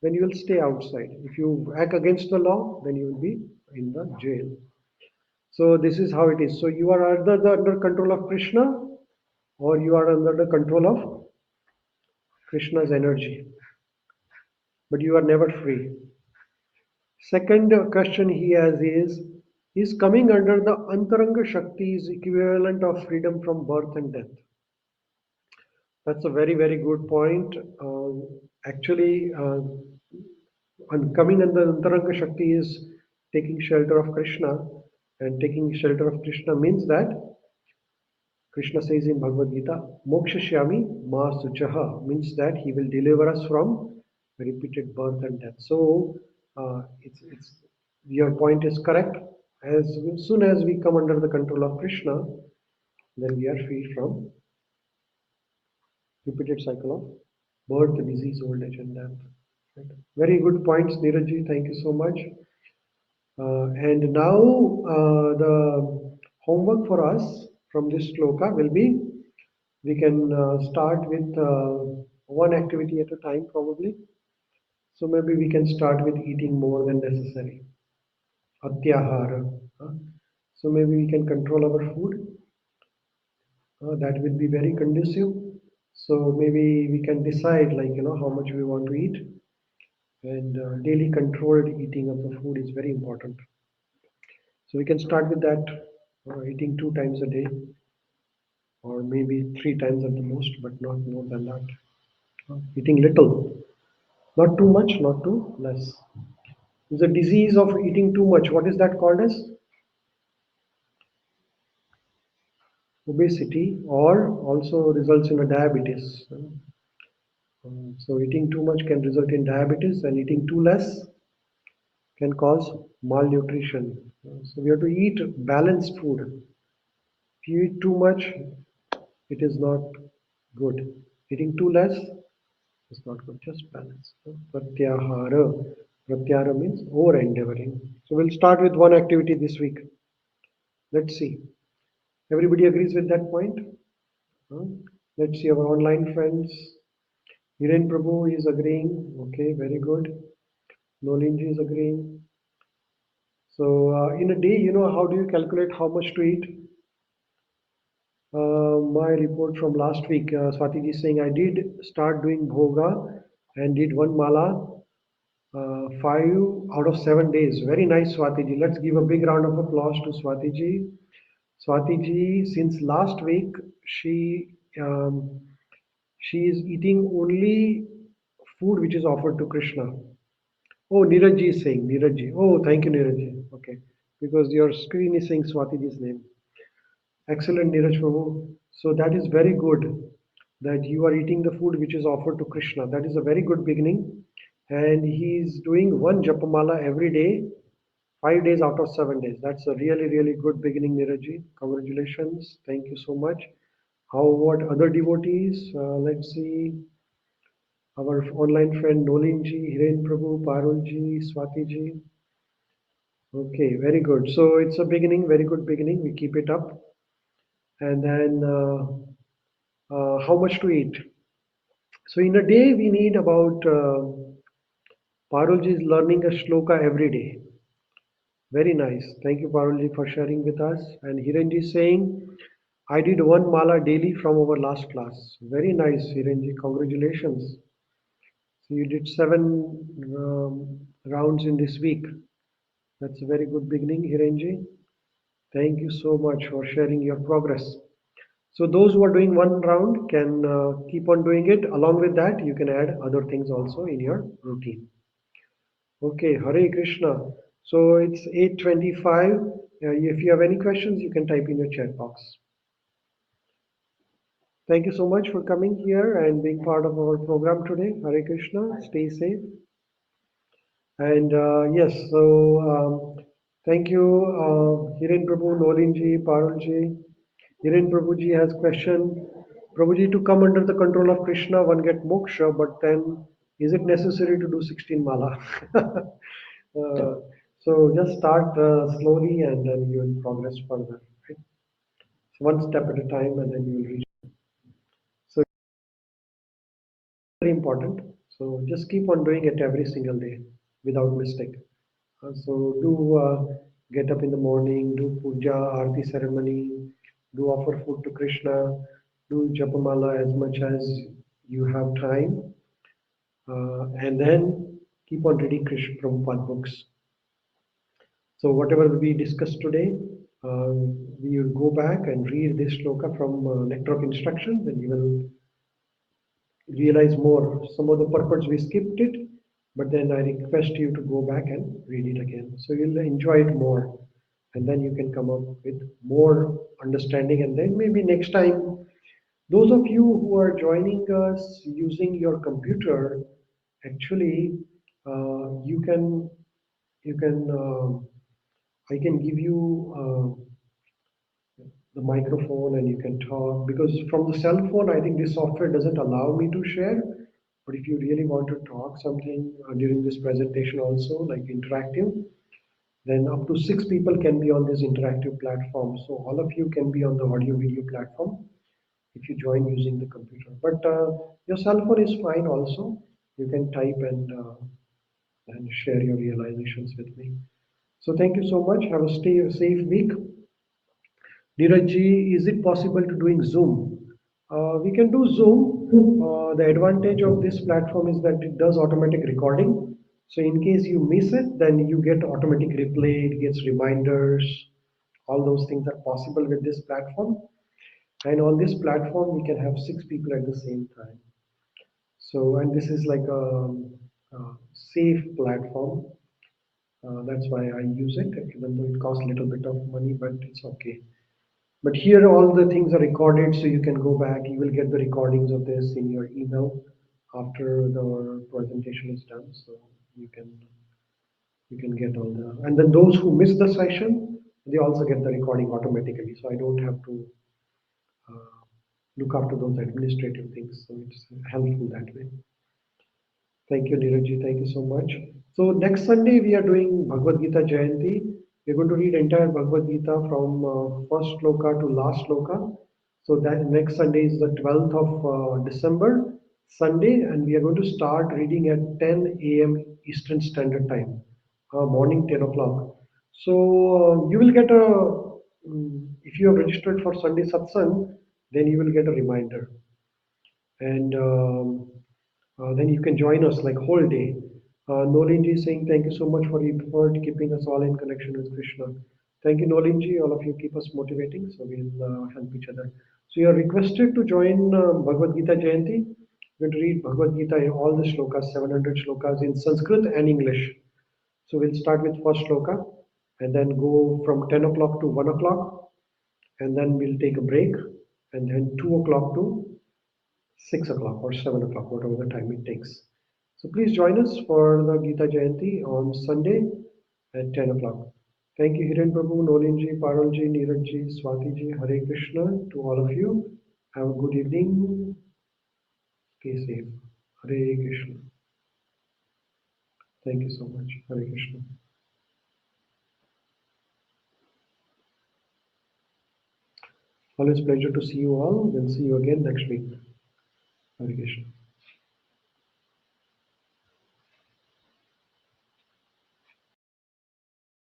then you will stay outside. If you act against the law, then you will be in the jail. So this is how it is. So you are either under control of Krishna or you are under the control of Krishna's energy, but you are never free. Second question he has is coming under the Antaranga Shakti is equivalent of freedom from birth and death? That's a very good point. Actually, coming under Antaranga Shakti is taking shelter of Krishna, and taking shelter of Krishna means that Krishna says in Bhagavad Gita, Mokshashyami ma suchaha, means that he will deliver us from repeated birth and death. So, it's your point is correct. As soon as we come under the control of Krishna, then we are free from repeated cycle of birth, disease, old age, and death. Right? Very good points, Neeraj. Thank you so much. And now the homework for us from this shloka will be we can start with one activity at a time probably. So maybe we can start with eating more than necessary. Atyahara. So maybe we can control our food. That will be very conducive. So maybe we can decide like how much we want to eat, and daily controlled eating of the food is very important. So we can start with that, eating 2 times a day, or maybe 3 times at the most, but not more than that. Eating little, not too much, not too less. The disease of eating too much, what is that called as? Obesity, or also results in a diabetes. So eating too much can result in diabetes, and eating too less can cause malnutrition. So we have to eat balanced food. If you eat too much, it is not good. Eating too less is not good. Just balance. Pratyahara. Pratyahara means over endeavoring. So we'll start with one activity this week. Let's see. Everybody agrees with that point? Huh? Let's see our online friends. Hiren Prabhu is agreeing. Okay, very good. Nolinji is agreeing. So in a day, how do you calculate how much to eat? My report from last week, Swati is saying I did start doing bhoga and did one mala 5 out of 7 days. Very nice, Swati ji. Let's give a big round of applause to Swati ji. Swati ji, since last week, um, she is eating only food which is offered to Krishna. Oh, Neeraj ji is saying, Neeraj ji. Oh, thank you, Neeraj ji. Okay, because your screen is saying Swati ji's name. Excellent, Neeraj Prabhu. So that is very good that you are eating the food which is offered to Krishna. That is a very good beginning. And he is doing one Japamala every day, 5 days out of 7 days. That's a really good beginning, Neeraj. Congratulations. Thank you so much. How about other devotees? Let's see. Our online friend Nolinji, Hiren Prabhu, Parulji, Swatiji. Okay, very good. So it's a beginning, very good beginning. We keep it up. And then how much to eat? So in a day, we need about Parulji is learning a shloka every day. Very nice. Thank you, Parulji, for sharing with us. And Hirenji is saying, I did one mala daily from our last class. Very nice, Hirenji. Congratulations. So you did 7 rounds in this week. That's a very good beginning, Hirenji. Thank you so much for sharing your progress. So those who are doing one round can keep on doing it. Along with that, you can add other things also in your routine. Okay, Hare Krishna. So it's 8:25. If you have any questions, you can type in your chat box. Thank you so much for coming here and being part of our program today. Hare Krishna. Stay safe. And yes, so thank you, Hiren Prabhu, Nolinji, Parulji. Hiren Prabhuji has question. Prabhuji, to come under the control of Krishna, one get moksha, but then is it necessary to do 16 mala? So just start slowly and then you will progress further. Right? So one step at a time and then you will reach. So very important. So just keep on doing it every single day without mistake. So do get up in the morning, do puja, arti ceremony, do offer food to Krishna, do japamala as much as you have time, and then keep on reading Krishna Prabhupada books. So whatever we discussed today, we will go back and read this shloka from Nectar of Instruction, then you will realize more. Some of the purports we skipped it, but then I request you to go back and read it again. So you'll enjoy it more. And then you can come up with more understanding. And then maybe next time, those of you who are joining us using your computer, actually, you can, I can give you the microphone and you can talk because from the cell phone I think this software doesn't allow me to share, but if you really want to talk something during this presentation also like interactive, then up to 6 people can be on this interactive platform, so all of you can be on the audio video platform if you join using the computer, but your cell phone is fine also. You can type and share your realizations with me. So thank you so much. Have a safe week. Neeraj, is it possible to doing Zoom? We can do Zoom. The advantage of this platform is that it does automatic recording. So in case you miss it, then you get automatic replay, it gets reminders. All those things are possible with this platform. And on this platform, we can have 6 people at the same time. So, and this is like a safe platform. That's why I use it, even though it costs a little bit of money, but it's okay. But here all the things are recorded, so you can go back. You will get the recordings of this in your email after the presentation is done. So you can get all the, and then those who miss the session, they also get the recording automatically. So I don't have to uh, look after those administrative things. So it's helpful that way. Thank you, Neeraj. Thank you so much. So next Sunday we are doing Bhagavad Gita Jayanti. We're going to read entire Bhagavad Gita from first shloka to last shloka. So that next Sunday is the 12th of December, Sunday, and we are going to start reading at 10 a.m. Eastern Standard Time, morning 10 o'clock. So you will get a, if you have registered for Sunday Satsang, then you will get a reminder. And then you can join us like whole day. Nolinji is saying thank you so much for your effort, keeping us all in connection with Krishna. Thank you, Nolinji. All of you keep us motivating, so we'll help each other. So you are requested to join Bhagavad Gita Jayanti. We're going to read Bhagavad Gita in all the shlokas, 700 shlokas in Sanskrit and English. So we'll start with first shloka and then go from 10 o'clock to 1 o'clock, and then we'll take a break, and then 2 o'clock to 6 o'clock or 7 o'clock, whatever the time it takes. So please join us for the Gita Jayanti on Sunday at 10 o'clock. Thank you, Hiren Prabhu, Nolinji, Paralji, Neerajji, Swatiji, Hare Krishna to all of you. Have a good evening. Stay safe. Hare Krishna. Thank you so much. Hare Krishna. Always pleasure to see you all. We'll see you again next week. Hare Krishna.